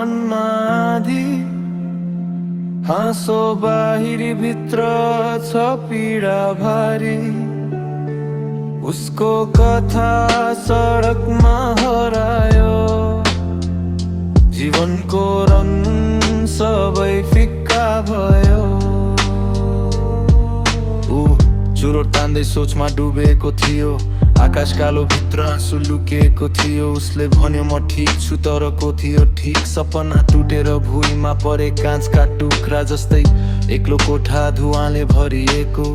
मनमा आधी, हाँसो बाहिरी भित्र छ पीडा भारी। उसको कथा सडकमा हरायो, जीवनको रङ सबै फिक्का भयो। चुरोट तान्दै सोचमा डुबेको थियो, आकाश कालो भित्र आँसु लुकेको थियो। उसले भन्यो म ठिक छु, तर को थियो ठिक? सपना टुटेर भुइँमा परे काँचका टुक्रा जस्तै। एक्लो कोठा धुवाँले भरिएको,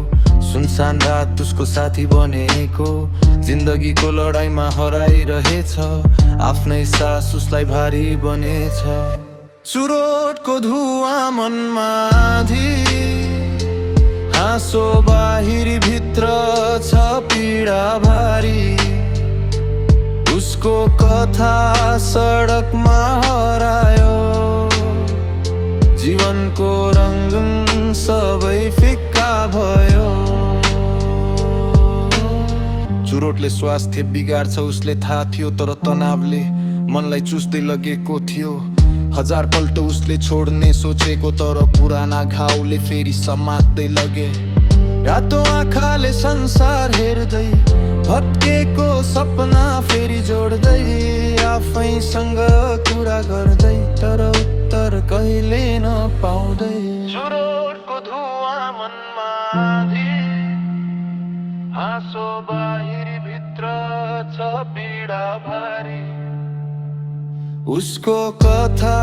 सुनसान रात उसको साथी बनेको। जिन्दगीको लडाईँमा हराइरहेछ, आफ्नै सास उसलाई भारी बनेछ। चुरोटको धुवाँ मनमा आधी, हाँसो बाहिरी भित्र छ पीडा भारी। उसको कथा सडकमा हरायो, जीवनको रङ सबै फिक्का भयो। चुरोटले स्वास्थ्य बिगार्छ उसले थाहा थियो, तर तनावले मनलाई चुस्दै लगेको थियो। हजार पल्ट उसले छोड्ने सोचेको, तर पुराना घाउले फेरि समात्दै लगे। रातो आँखाले संसार हेर्दै, भत्केको सपना फेरि जोड्दै। आफैसँग कुरा गर्दै, तर उत्तर कहिले नपाउँदै। चुरोटको धुवाँ मनमा आधी, हाँसो बाहिरी भित्र छ पीडा भारी। उसको कथा